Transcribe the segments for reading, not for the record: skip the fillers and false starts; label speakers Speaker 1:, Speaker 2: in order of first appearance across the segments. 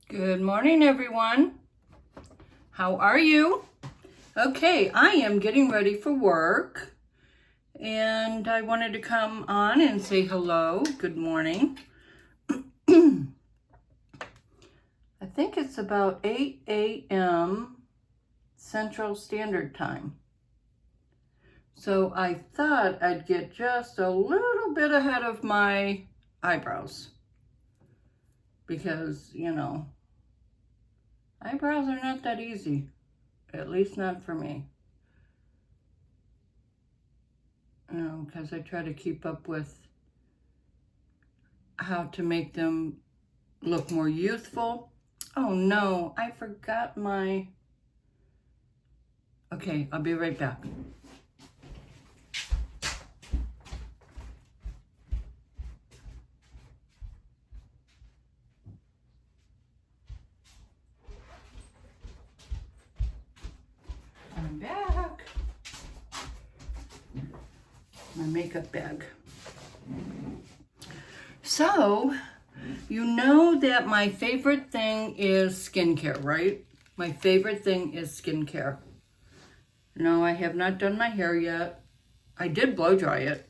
Speaker 1: Good morning, everyone. How are you? Okay, I am getting ready for work, and I wanted to come on and say hello. Good morning. I think it's about 8 a.m. Central Standard Time. So I thought I'd get just a little bit ahead of my eyebrows because, eyebrows are not that easy, at least not for me. Because I try to keep up with how to make them look more youthful. Oh no, I forgot my... Okay, I'll be right back. I'm back. My makeup bag. So, you know that my favorite thing is skincare, right? My favorite thing is skincare. No, I have not done my hair yet. I did blow dry it.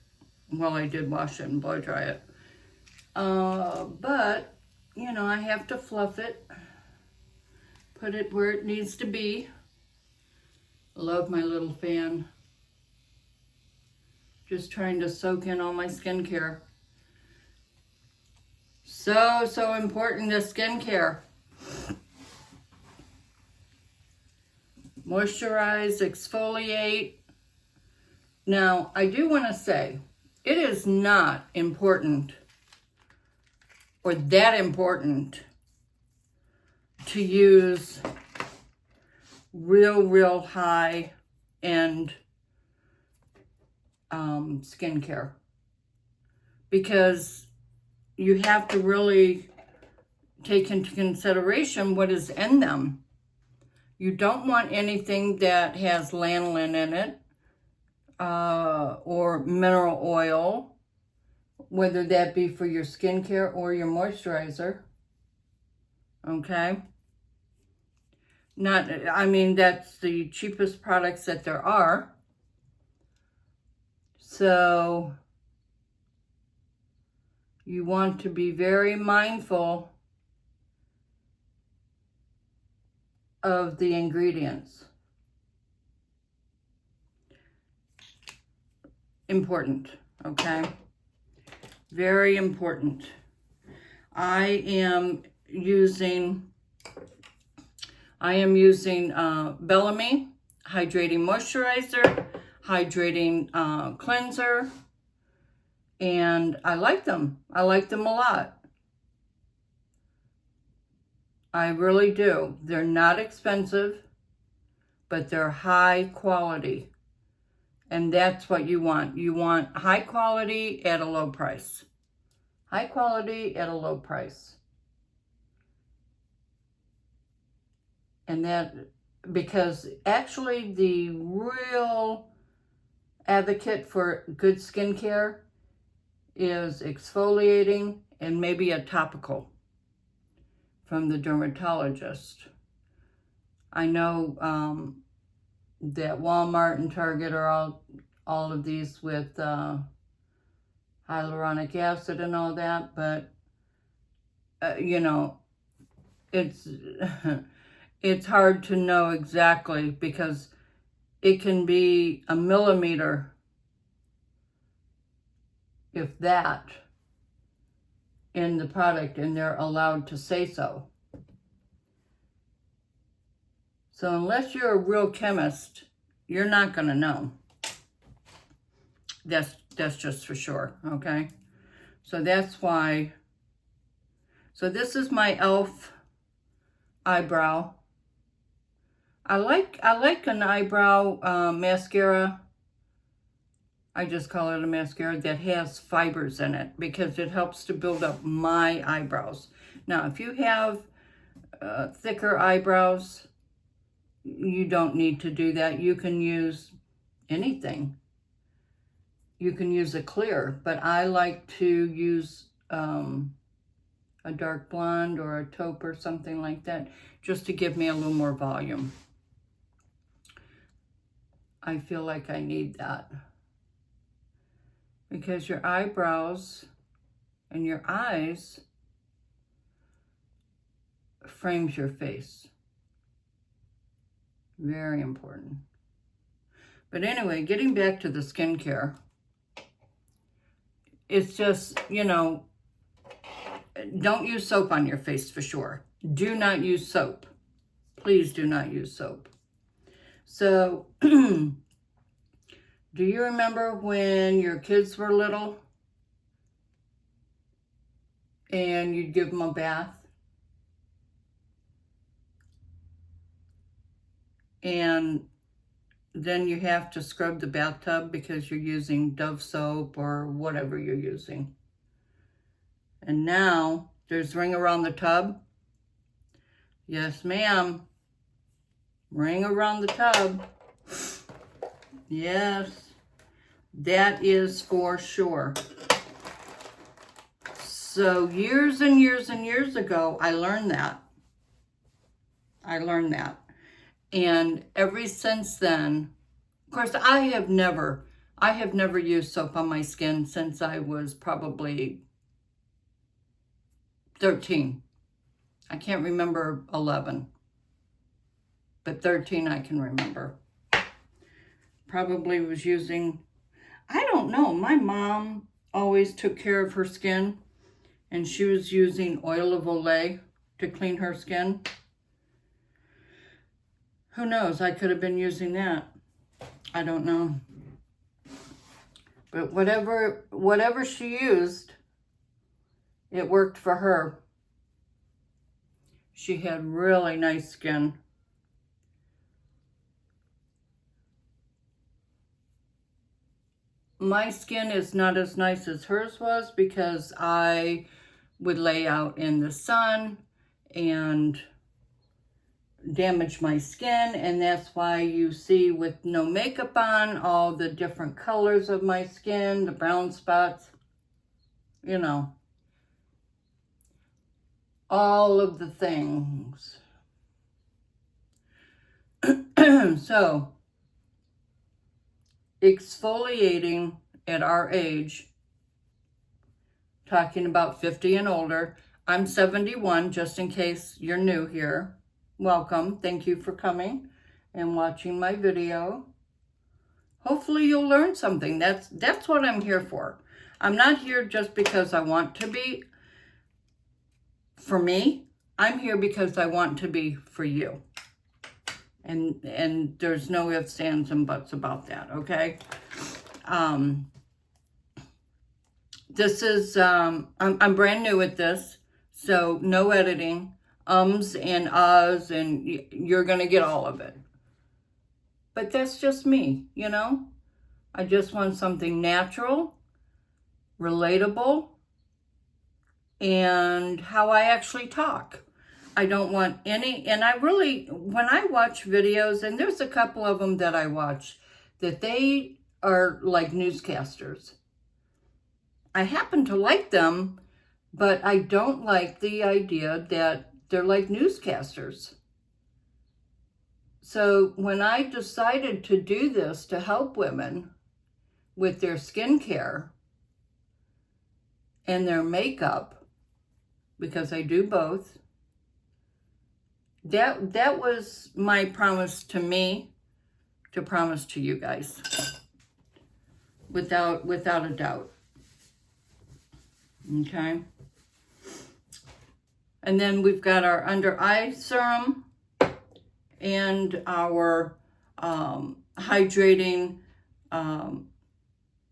Speaker 1: Well, I did wash it and blow dry it. But, I have to fluff it. Put it where it needs to be. Love my little fan. Just trying to soak in all my skincare. So important, the skincare. Moisturize, exfoliate. Now, I do want to say, it is not important or that important to use real high-end skincare, because you have to really take into consideration what is in them. You don't want anything that has lanolin in it, or mineral oil, whether that be for your skincare or your moisturizer. Okay? That's the cheapest products that there are. So you want to be very mindful of the ingredients. Important, okay? Very important. I am using Bellamy Hydrating Moisturizer, Hydrating Cleanser, and I like them. I like them a lot. I really do. They're not expensive, but they're high quality. And that's what you want. You want high quality at a low price. High quality at a low price. And that, because actually the real advocate for good skincare is exfoliating and maybe a topical from the dermatologist. I know that Walmart and Target are all of these with hyaluronic acid and all that, but it's it's hard to know exactly, because it can be a millimeter, if that, in the product, and they're allowed to say so. So unless you're a real chemist, you're not going to know. That's just for sure, okay? So that's why. So this is my e.l.f. eyebrow. I like an eyebrow mascara. I just call it a mascara that has fibers in it, because it helps to build up my eyebrows. Now, if you have thicker eyebrows, you don't need to do that. You can use anything. You can use a clear, but I like to use a dark blonde or a taupe or something like that, just to give me a little more volume. I feel like I need that. Because your eyebrows and your eyes frames your face. Very important. But anyway, getting back to the skincare, it's just, you know, don't use soap on your face for sure. Do not use soap. Please do not use soap. So, do you remember when your kids were little and you'd give them a bath? And then you have to scrub the bathtub because you're using Dove soap or whatever you're using. And now there's ring around the tub. Yes, ma'am. Ring around the tub. Yes, that is for sure. So years and years and years ago, I learned that. And ever since then, of course, I have never used soap on my skin since I was probably 13. I can't remember 11, but 13 I can remember. Probably was using, I don't know, my mom always took care of her skin, and she was using oil of Olay to clean her skin. Who knows? I could have been using that. I don't know. But whatever she used, it worked for her. She had really nice skin. My skin is not as nice as hers was because I would lay out in the sun and damage my skin, and that's why you see with no makeup on all the different colors of my skin, the brown spots, you know, all of the things. So, exfoliating at our age, talking about 50 and older. I'm 71, just in case you're new here. Welcome. Thank you for coming and watching my video. Hopefully you'll learn something. That's what I'm here for. I'm not here just because I want to be for me. I'm here because I want to be for you. And there's no ifs, ands, and buts about that, okay? This is, I'm brand new at this, so no editing. Ums and ahs, and you're going to get all of it. But that's just me, you know? I just want something natural, relatable, and how I actually talk. I don't want any, and I really, when I watch videos, and there's a couple of them that I watch, that they are like newscasters. I happen to like them, but I don't like the idea that they're like newscasters. So when I decided to do this to help women with their skincare and their makeup, because I do both, that was my promise to me to promise to you guys, without a doubt. Okay. And then we've got our under eye serum and our hydrating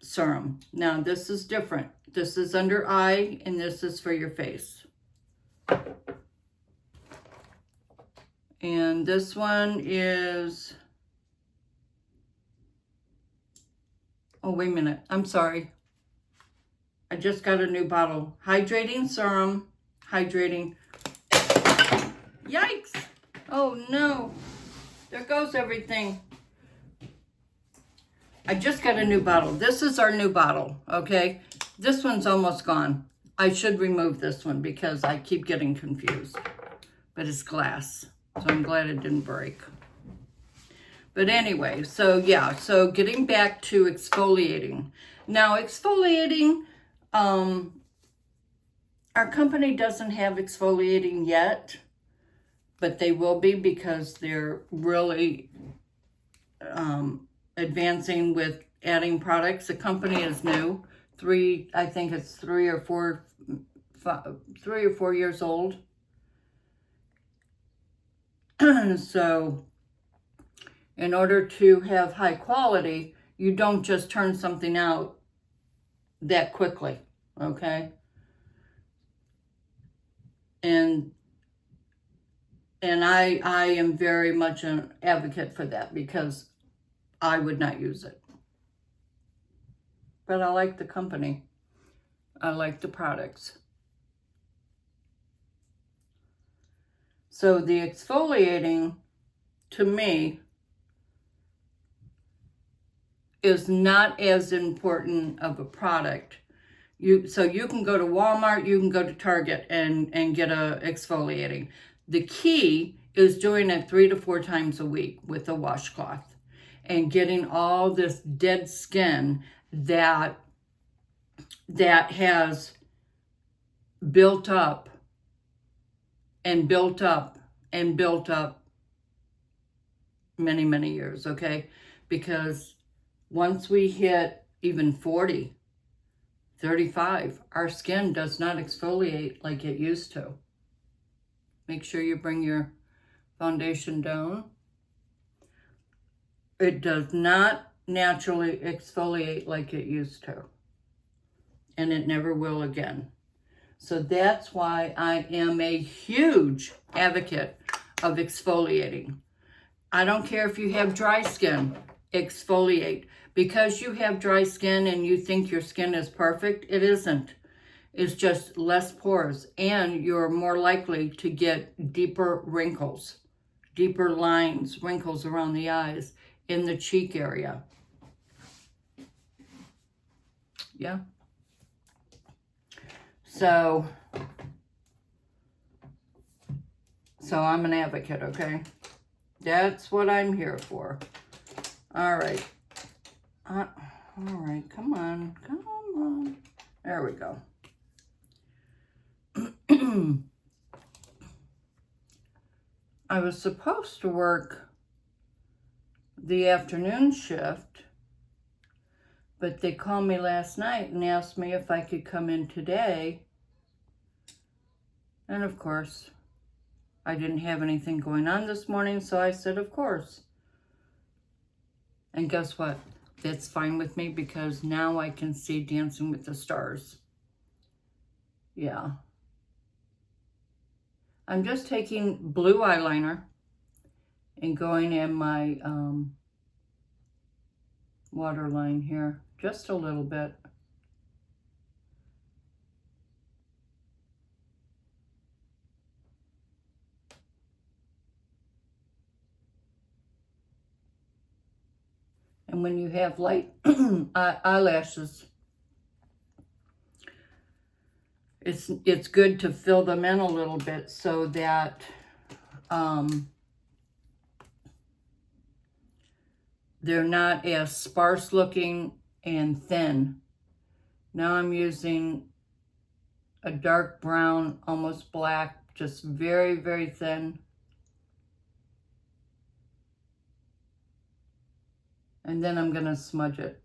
Speaker 1: serum. Now this is different. This is under eye and this is for your face. And this one is, oh, wait a minute. I'm sorry. I just got a new bottle. Hydrating serum. Hydrating. Yikes. Oh, no. There goes everything. I just got a new bottle. This is our new bottle, okay? This one's almost gone. I should remove this one because I keep getting confused. But it's glass, so I'm glad it didn't break. But anyway, so yeah, so getting back to exfoliating. Now, exfoliating, our company doesn't have exfoliating yet, but they will be because they're really advancing with adding products. The company is new. I think it's 3 or 4 years old. So in order to have high quality, you don't just turn something out that quickly, okay? And I am very much an advocate for that because I would not use it. But I like the company. I like the products. So the exfoliating, to me, is not as important of a product. So you can go to Walmart, you can go to Target and get a exfoliating. The key is doing it 3 to 4 times a week with a washcloth and getting all this dead skin that has built up and built up and built up many, many years, okay? Because once we hit even 40, 35, our skin does not exfoliate like it used to. Make sure you bring your foundation down. It does not naturally exfoliate like it used to. And it never will again. So that's why I am a huge advocate of exfoliating. I don't care if you have dry skin, exfoliate. Because you have dry skin and you think your skin is perfect, it isn't. It's just less pores, and you're more likely to get deeper wrinkles, deeper lines, wrinkles around the eyes, in the cheek area. Yeah. So I'm an advocate, okay? That's what I'm here for. All right. All right, come on. There we go. I was supposed to work the afternoon shift, but they called me last night and asked me if I could come in today. And of course, I didn't have anything going on this morning, so I said, of course. And guess what? That's fine with me because now I can see Dancing with the Stars. Yeah. I'm just taking blue eyeliner and going in my waterline here, just a little bit. And when you have light eyelashes, it's good to fill them in a little bit so that they're not as sparse looking and thin. Now I'm using a dark brown, almost black, just very, very thin. And then I'm gonna smudge it.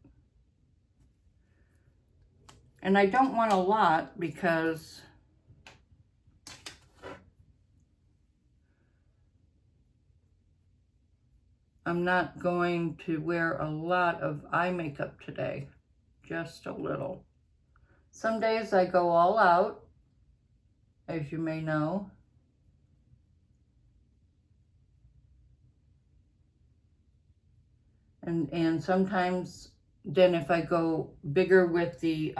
Speaker 1: And I don't want a lot because I'm not going to wear a lot of eye makeup today, just a little. Some days I go all out, as you may know. And sometimes then if I go bigger with the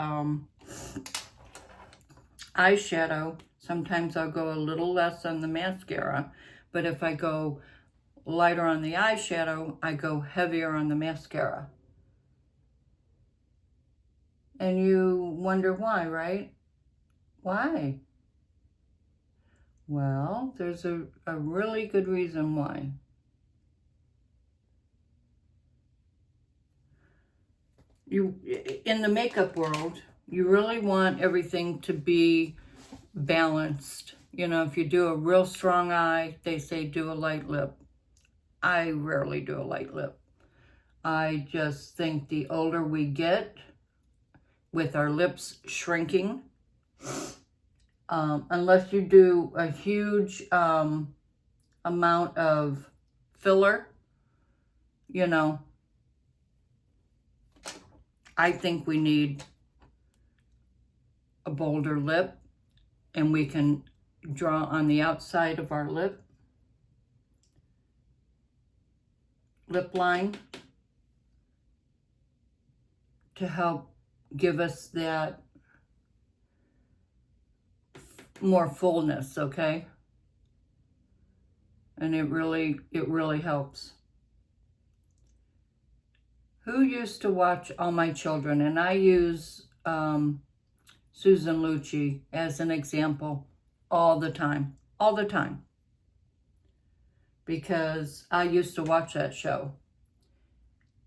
Speaker 1: eyeshadow, sometimes I'll go a little less on the mascara. But if I go lighter on the eyeshadow, I go heavier on the mascara. And you wonder why, right? Why? Well, there's a really good reason why. In the makeup world, you really want everything to be balanced. You know, if you do a real strong eye, they say do a light lip. I rarely do a light lip. I just think the older we get, with our lips shrinking, unless you do a huge amount of filler, you know, I think we need a bolder lip, and we can draw on the outside of our lip line to help give us that more fullness, okay? And it really helps. Who used to watch All My Children? And I use Susan Lucci as an example all the time, because I used to watch that show.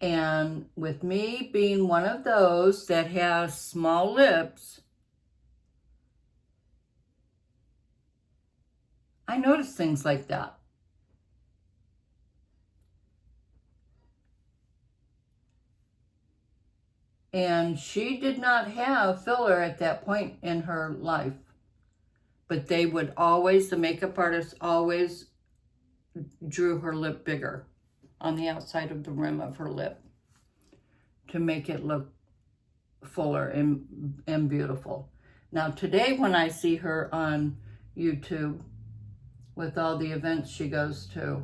Speaker 1: And with me being one of those that has small lips, I notice things like that. And she did not have filler at that point in her life. But they would always, the makeup artist always drew her lip bigger on the outside of the rim of her lip to make it look fuller and beautiful. Now today when I see her on YouTube with all the events she goes to,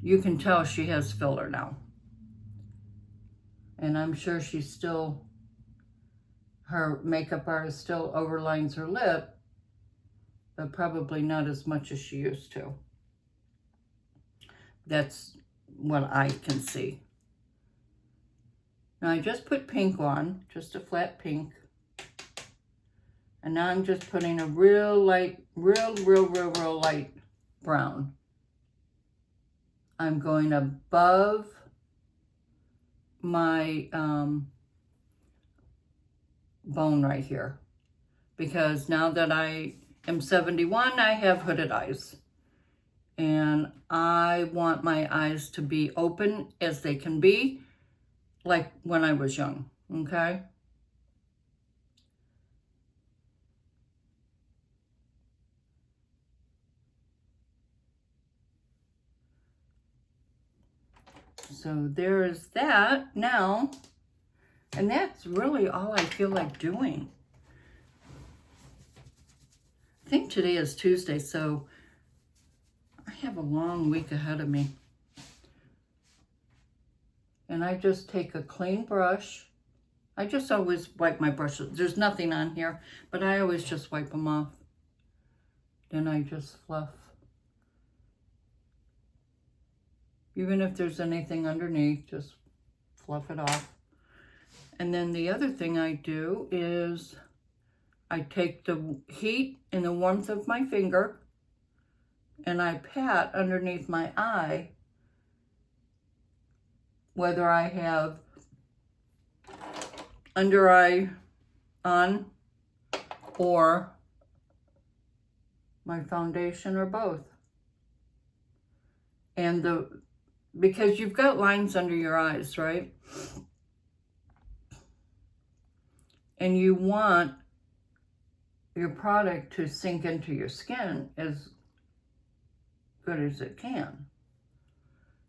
Speaker 1: you can tell she has filler now. And I'm sure she's still, her makeup artist still overlines her lip, but probably not as much as she used to. That's what I can see. Now I just put pink on, just a flat pink. And now I'm just putting a real light, real light brown. I'm going above my bone right here, because now that I am 71, I have hooded eyes, and I want my eyes to be open as they can be, like when I was young, okay? So there's that now, and that's really all I feel like doing. I think today is Tuesday, so I have a long week ahead of me. And I just take a clean brush. I just always wipe my brushes. There's nothing on here, but I always just wipe them off. Then I just fluff. Even if there's anything underneath, just fluff it off. And then the other thing I do is I take the heat and the warmth of my finger and I pat underneath my eye, whether I have under eye on or my foundation or both. And because you've got lines under your eyes, right? And you want your product to sink into your skin as good as it can.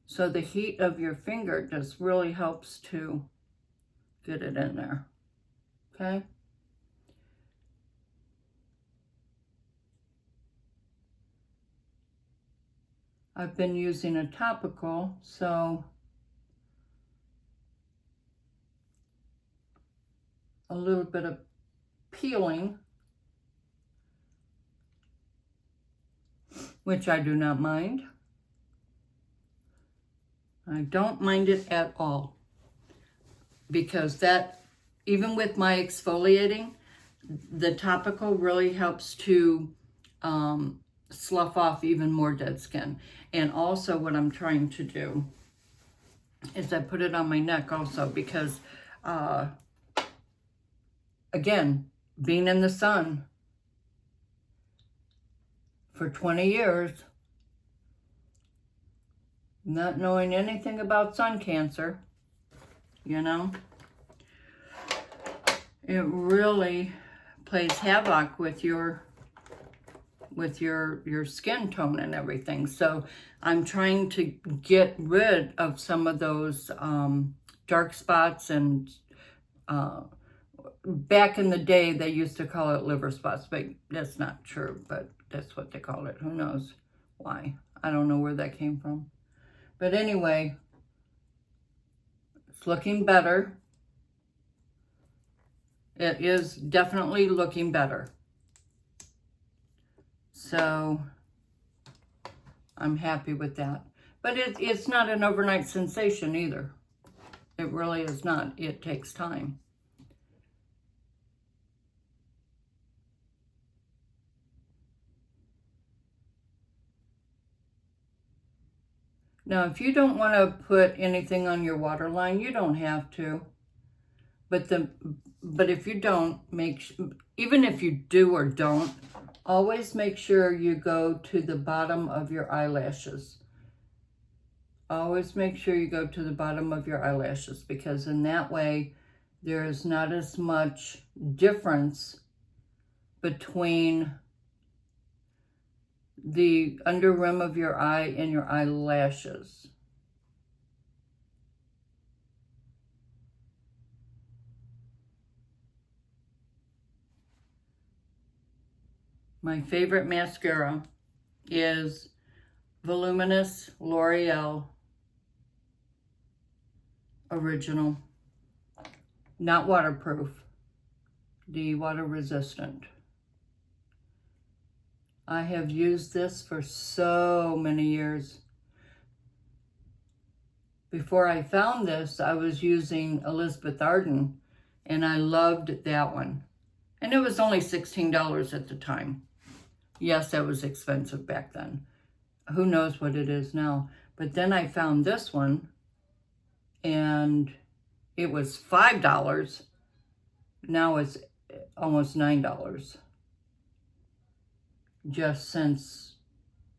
Speaker 1: So the heat of your finger just really helps to get it in there, okay? I've been using a topical, so a little bit of peeling, which I do not mind. I don't mind it at all, because that, even with my exfoliating, the topical really helps to slough off even more dead skin. And also what I'm trying to do is I put it on my neck also because, again, being in the sun for 20 years, not knowing anything about sun cancer, you know, it really plays havoc with your skin tone and everything. So I'm trying to get rid of some of those dark spots, and back in the day they used to call it liver spots, but that's not true, but that's what they call it. Who knows why? I don't know where that came from. But anyway, it's looking better. It is definitely looking better. So I'm happy with that. But it's not an overnight sensation either. It really is not. It takes time. Now, if you don't want to put anything on your waterline, you don't have to. But if you don't, even if you do or don't, always make sure you go to the bottom of your eyelashes. Always make sure you go to the bottom of your eyelashes, because in that way there is not as much difference between the under rim of your eye and your eyelashes. My favorite mascara is Voluminous L'Oreal Original. Not waterproof, the water resistant. I have used this for so many years. Before I found this, I was using Elizabeth Arden, and I loved that one. And it was only $16 at the time. Yes, that was expensive back then. Who knows what it is now. But then I found this one, and it was $5. Now it's almost $9. Just since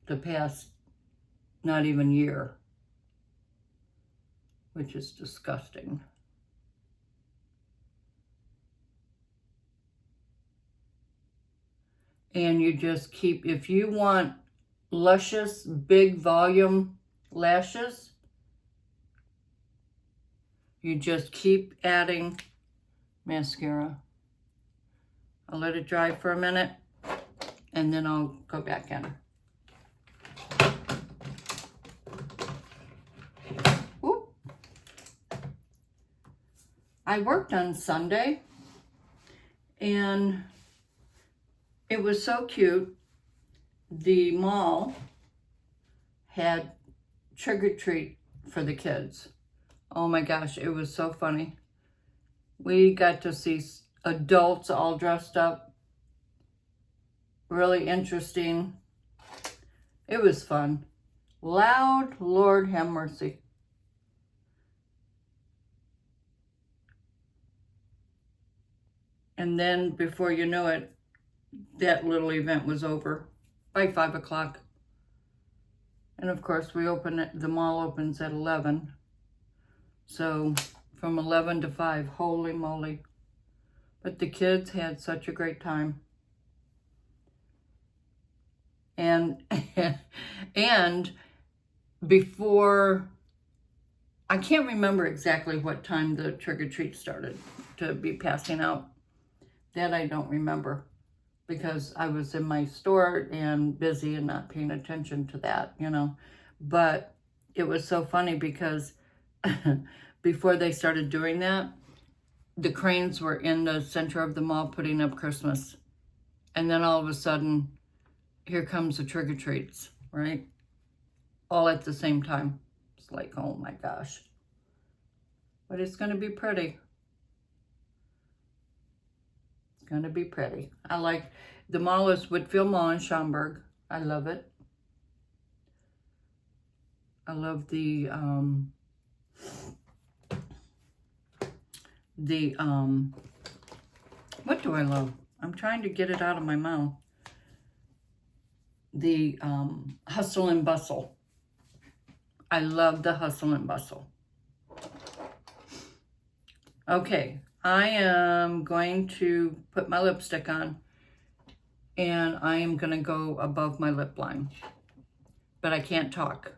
Speaker 1: the past not even year, which is disgusting. And you just keep, if you want luscious, big volume lashes, you just keep adding mascara. I'll let it dry for a minute, and then I'll go back in. Ooh. I worked on Sunday, and it was so cute. The mall had trick or treat for the kids. Oh my gosh, it was so funny. We got to see adults all dressed up. Really interesting. It was fun. Loud, Lord have mercy. And then before you know it, that little event was over by 5 o'clock. And of course the mall opens at 11. So from 11 to 5, holy moly. But the kids had such a great time. And and before, I can't remember exactly what time the trick-or-treat started to be passing out. That I don't remember, because I was in my store and busy and not paying attention to that, you know. But it was so funny because before they started doing that, the cranes were in the center of the mall putting up Christmas. And then all of a sudden, here comes the trick-or-treats, right? All at the same time. It's like, oh my gosh. But it's going to be pretty. Gonna be pretty. I like, the mall is Whitfield Mall in Schaumburg. I love it. I love what do I love? I'm trying to get it out of my mouth. The hustle and bustle. I love the hustle and bustle. Okay, I am going to put my lipstick on, and I am going to go above my lip line, but I can't talk.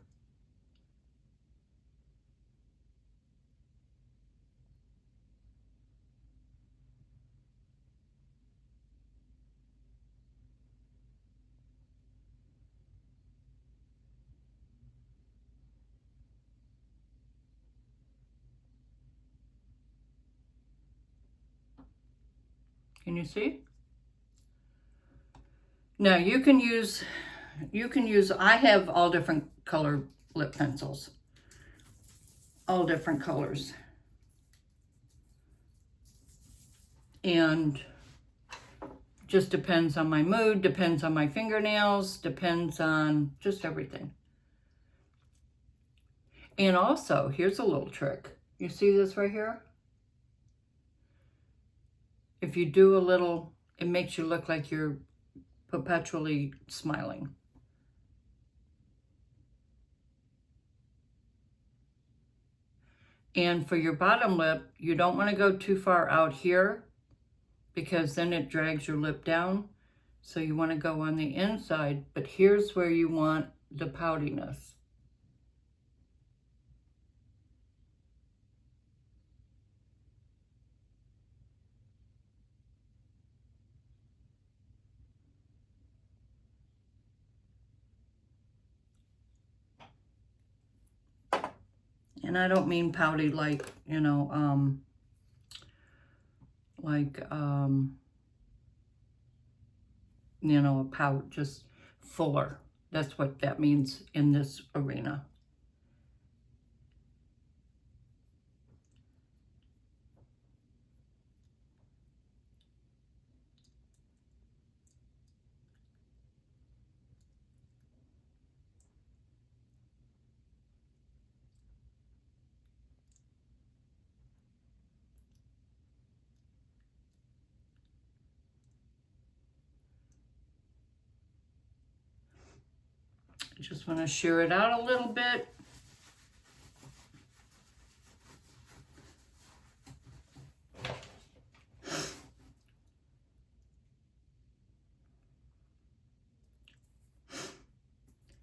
Speaker 1: Can you see? Now you can use, I have all different color lip pencils. All different colors. And just depends on my mood, depends on my fingernails, depends on just everything. And also, here's a little trick. You see this right here? If you do a little, it makes you look like you're perpetually smiling. And for your bottom lip, you don't want to go too far out here because then it drags your lip down. So you want to go on the inside, but here's where you want the poutiness. And I don't mean pouty like, you know, a pout, just fuller. That's what that means in this arena. Just want to shear it out a little bit.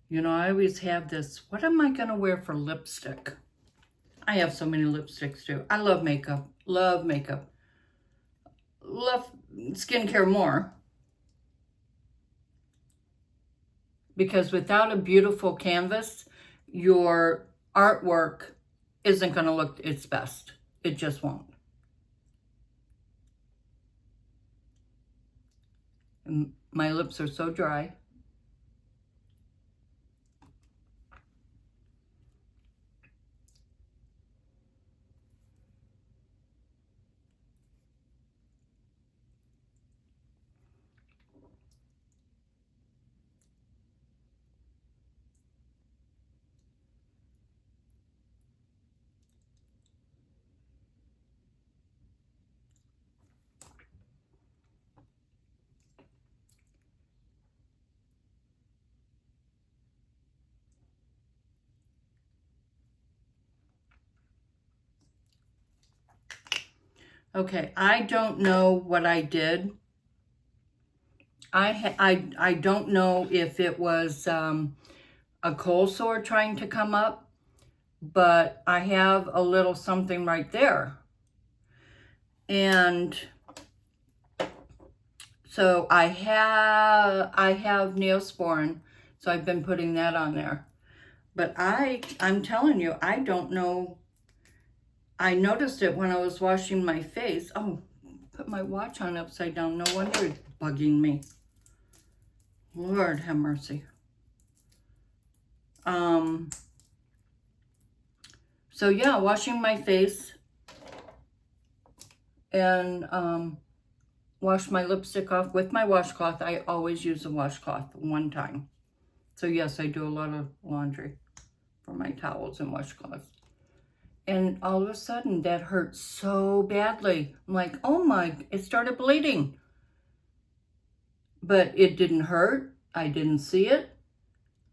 Speaker 1: You know, I always have this, what am I going to wear for lipstick? I have so many lipsticks too. I love makeup. Love makeup. Love skincare more. Because without a beautiful canvas, your artwork isn't going to look its best. It just won't. And my lips are so dry. Okay, I don't know what I did. I don't know if it was a cold sore trying to come up, but I have a little something right there. And so I have Neosporin, so I've been putting that on there. But I'm telling you, I don't know. I noticed it when I was washing my face. Oh, put my watch on upside down. No wonder it's bugging me. Lord have mercy. So yeah, washing my face. And wash my lipstick off with my washcloth. I always use a washcloth one time. So yes, I do a lot of laundry for my towels and washcloths. And all of a sudden that hurt so badly. I'm like, oh my, it started bleeding. But it didn't hurt. I didn't see it.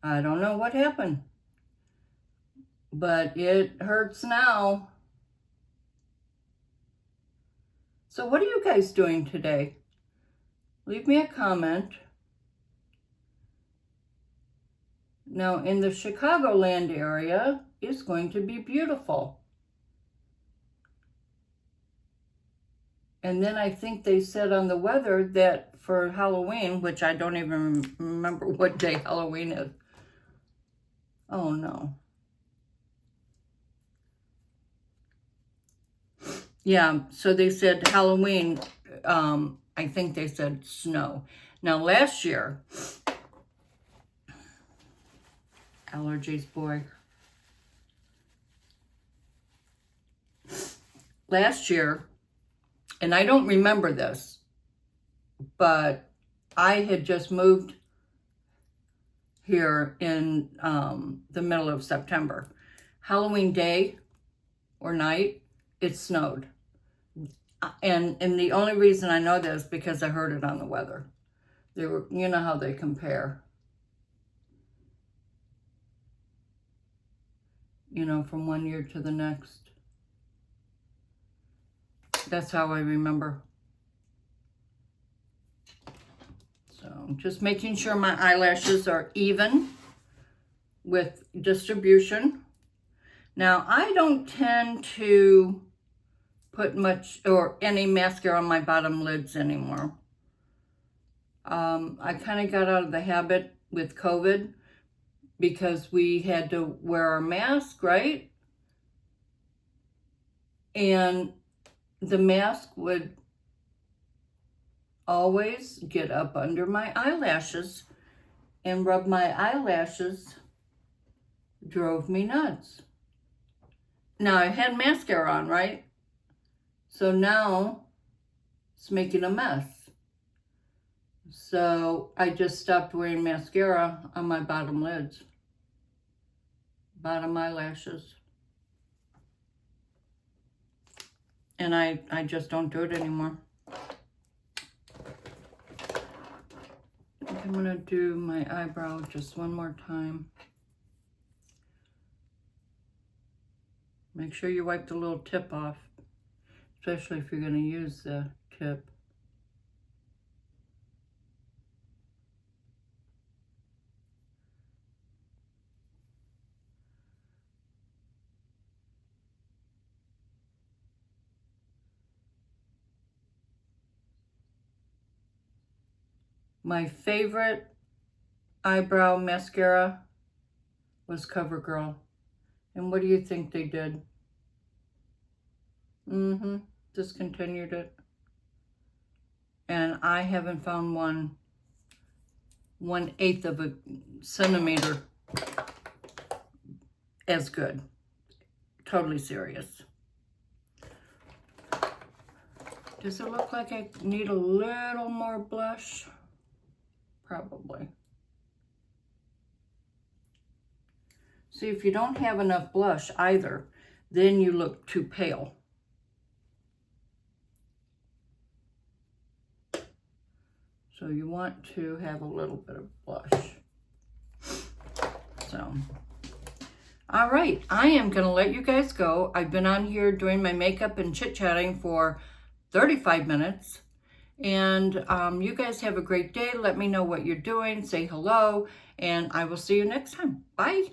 Speaker 1: I don't know what happened. But it hurts now. So what are you guys doing today? Leave me a comment. Now in the Chicagoland area, it's going to be beautiful. And then I think they said on the weather that for Halloween, which I don't even remember what day Halloween is. Oh no. Yeah, so they said Halloween, I think they said snow. Now last year, allergies, boy. Last year, and I don't remember this, but I had just moved here in the middle of September. Halloween day or night, it snowed. And the only reason I know this is because I heard it on the weather. They were, you know how they compare. You know, from one year to the next. That's how I remember. So just making sure my eyelashes are even with distribution. Now, I don't tend to put much or any mascara on my bottom lids anymore. I kind of got out of the habit with COVID because we had to wear our mask, right? And the mask would always get up under my eyelashes and rub my eyelashes. Drove me nuts. Now I had mascara on, right? So now it's making a mess. So I just stopped wearing mascara on my bottom lids, bottom eyelashes. And I just don't do it anymore. I think I'm gonna do my eyebrow just one more time. Make sure you wipe the little tip off, especially if you're gonna use the tip. My favorite eyebrow mascara was CoverGirl. And what do you think they did? Discontinued it. And I haven't found one 1/8 of a centimeter as good. Totally serious. Does it look like I need a little more blush? Probably. See, if you don't have enough blush either, then you look too pale. So you want to have a little bit of blush. So, all right, I am going to let you guys go. I've been on here doing my makeup and chit-chatting for 35 minutes. And you guys have a great day. Let me know what you're doing. Say hello. And I will see you next time. Bye.